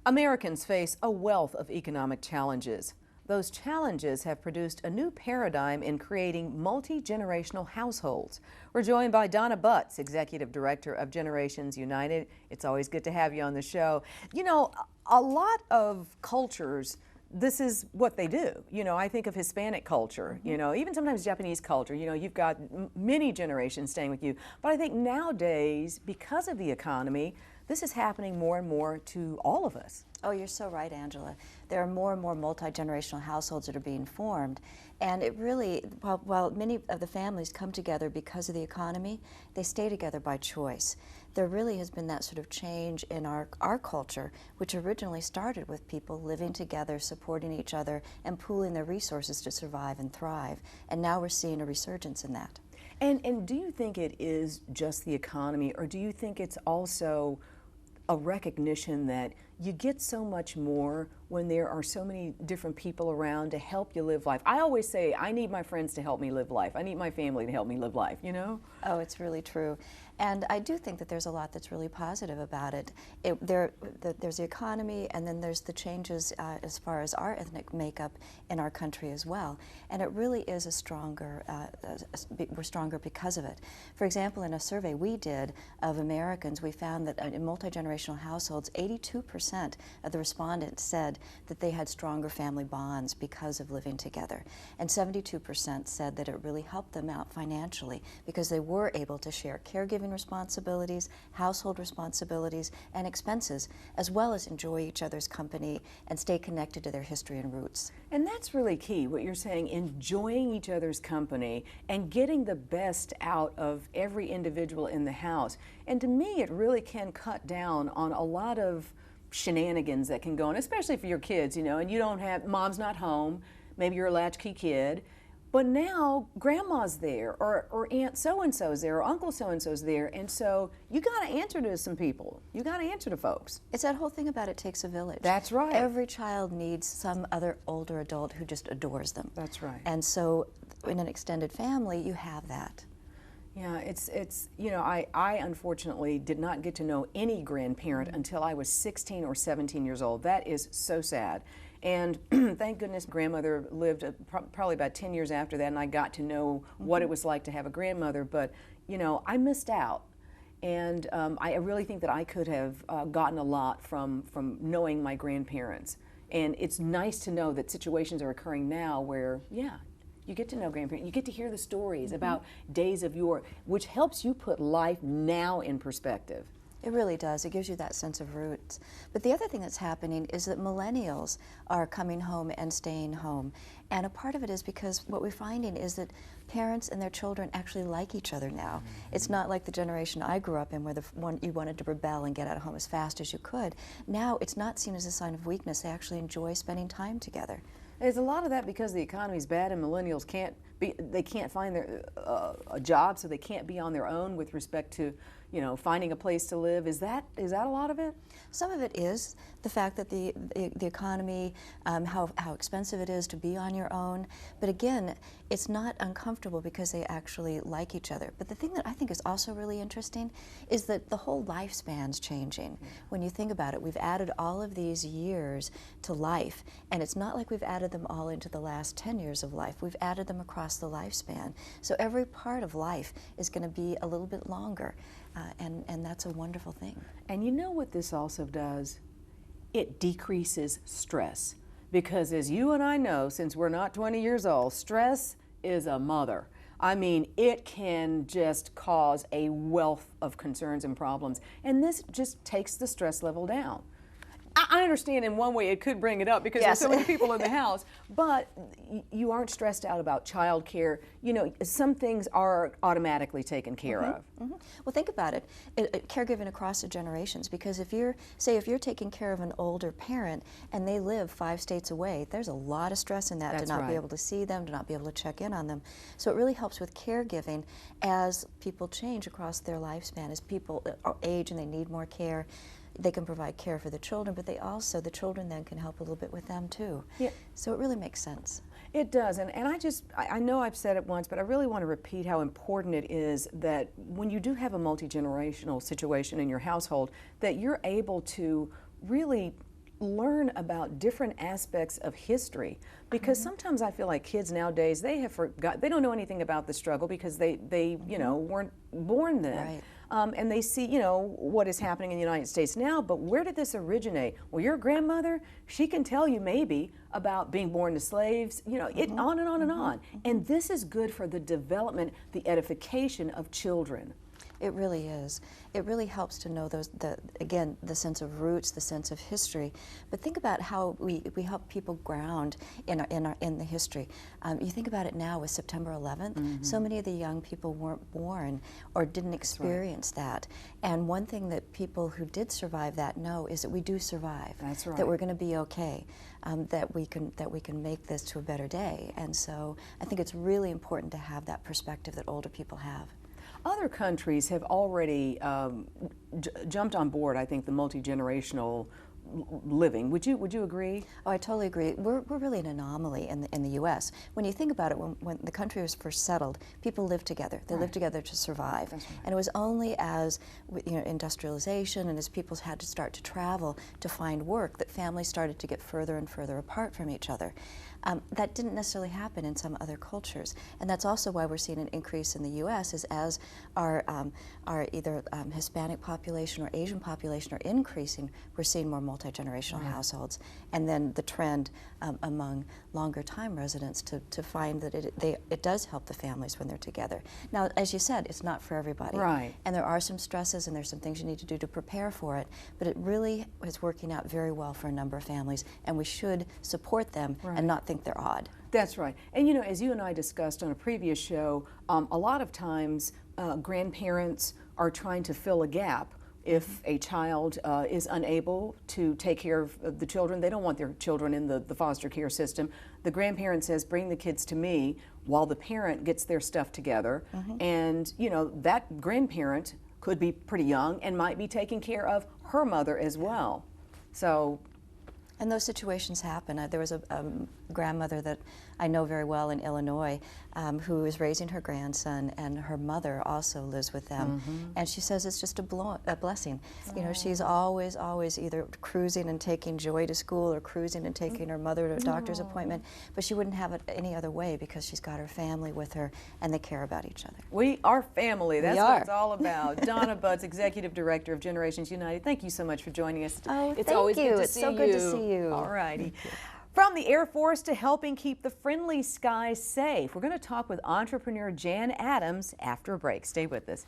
Americans face a wealth of economic challenges. Those challenges have produced a new paradigm in creating multi-generational households. We're joined by Donna Butts, Executive Director of Generations United. It's always good to have you on the show. You know, a lot of cultures, this is what they do. You know, I think of Hispanic culture, you know, even sometimes Japanese culture, you know, you've got many generations staying with you. But I think nowadays, because of the economy, this is happening more and more to all of us. Oh, you're so right, Angela. There are more and more multi-generational households that are being formed. And it really, while many of the families come together because of the economy, they stay together by choice. There really has been that sort of change in our culture, which originally started with people living together, supporting each other, and pooling their resources to survive and thrive. And now we're seeing a resurgence in that. And do you think it is just the economy, or do you think it's also a recognition that you get so much more when there are so many different people around to help you live life? I always say, I need my friends to help me live life. I need my family to help me live life, you know? Oh, it's really true. And I do think that there's a lot that's really positive about it. There's the economy, and then there's the changes as far as our ethnic makeup in our country as well. And it really is a stronger, we're stronger because of it. For example, in a survey we did of Americans, we found that in multi-generational households, 82% of the respondents said that they had stronger family bonds because of living together. And 72% said that it really helped them out financially because they were able to share caregiving responsibilities, household responsibilities, and expenses, as well as enjoy each other's company and stay connected to their history and roots. And that's really key, what you're saying, enjoying each other's company and getting the best out of every individual in the house. And to me, it really can cut down on a lot of shenanigans that can go on, especially for your kids, you know, and you don't have, mom's not home, maybe you're a latchkey kid, but now grandma's there, or aunt so-and-so's there, or uncle so-and-so's there, and so you got to answer to some people. You got to answer to folks. It's that whole thing about it takes a village. That's right. Every child needs some other older adult who just adores them. That's right. And so in an extended family, you have that. Yeah, it's you know, I unfortunately did not get to know any grandparent until I was 16 or 17 years old. That is so sad. And thank goodness grandmother lived probably about 10 years after that, and I got to know what it was like to have a grandmother. But, you know, I missed out. And I really think that I could have gotten a lot from knowing my grandparents. And it's nice to know that situations are occurring now where, yeah, you get to know grandparents, you get to hear the stories about days of yore, which helps you put life now in perspective. It really does. It gives you that sense of roots. But the other thing that's happening is that millennials are coming home and staying home. And a part of it is because what we're finding is that parents and their children actually like each other now. It's not like the generation I grew up in where you wanted to rebel and get out of home as fast as you could. Now it's not seen as a sign of weakness. They actually enjoy spending time together. There's a lot of that because the economy's bad and millennials they can't find a job, so they can't be on their own with respect to, you know, finding a place to live. Is that a lot of it? Some of it is the fact that the economy, how expensive it is to be on your own. But again, it's not uncomfortable because they actually like each other. But the thing that I think is also really interesting is that the whole lifespan's changing. When you think about it, we've added all of these years to life, and it's not like we've added them all into the last 10 years of life. We've added them across the lifespan. So every part of life is going to be a little bit longer. And that's a wonderful thing. And you know what this also does? It decreases stress. Because as you and I know, since we're not 20 years old, stress is a mother. I mean, it can just cause a wealth of concerns and problems. And this just takes the stress level down. I understand in one way it could bring it up because there's so many people in the house, but you aren't stressed out about child care. You know, some things are automatically taken care of. Well, think about it, caregiving across the generations, because if you're taking care of an older parent and they live 5 states away, there's a lot of stress in that. That's to not right. be able to see them, to not be able to check in on them. So it really helps with caregiving as people change across their lifespan, as people age and they need more care. They can provide care for the children, but the children then can help a little bit with them too. Yeah. So it really makes sense. It does, and I know I've said it once, but I really want to repeat how important it is that when you do have a multi-generational situation in your household, that you're able to really learn about different aspects of history, because sometimes I feel like kids nowadays, they have they don't know anything about the struggle because they you know, weren't born then. Right. And they see, you know, what is happening in the United States now, but where did this originate? Well, your grandmother, she can tell you maybe about being born to slaves, you know, it on and on and on. And this is good for the development, the edification of children. It really is. It really helps to know those, again, the sense of roots, the sense of history. But think about how we help people ground in the history. You think about it now with September 11th. So many of the young people weren't born or didn't experience that. And one thing that people who did survive that know is that we do survive. That's right. That we're going to be okay. That we can make this to a better day. And so I think it's really important to have that perspective that older people have. Other countries have already jumped on board, I think, the multi-generational living. Would you agree? Oh, I totally agree. We're really an anomaly in the U.S. When you think about it, when the country was first settled, people lived together. They lived together to survive. That's right. And it was only as industrialization and as people had to start to travel to find work that families started to get further and further apart from each other. That didn't necessarily happen in some other cultures, and that's also why we're seeing an increase in the U.S. is as our either Hispanic population or Asian population are increasing, we're seeing more multi-generational households, and then the trend among longer time residents to find that it does help the families when they're together. Now, as you said, it's not for everybody, right? And there are some stresses and there's some things you need to do to prepare for it, but it really is working out very well for a number of families, and we should support them and not think they're odd. That's right. And you know, as you and I discussed on a previous show, a lot of times grandparents are trying to fill a gap. If a child is unable to take care of the children, they don't want their children in the foster care system. The grandparent says, bring the kids to me while the parent gets their stuff together. And you know, that grandparent could be pretty young and might be taking care of her mother as well. So. And those situations happen. There was a grandmother that I know very well in Illinois who is raising her grandson, and her mother also lives with them. And she says it's just a blessing. You know, she's always either cruising and taking Joy to school or cruising and taking her mother to a doctor's appointment, but she wouldn't have it any other way because she's got her family with her and they care about each other. We are family. That's what it's all about. Donna Butts, Executive Director of Generations United, thank you so much for joining us. Oh, it's thank always you. Good to it's see so you. good to see you. All righty. From the Air Force to helping keep the friendly skies safe, we're going to talk with entrepreneur Jan Adams after a break. Stay with us.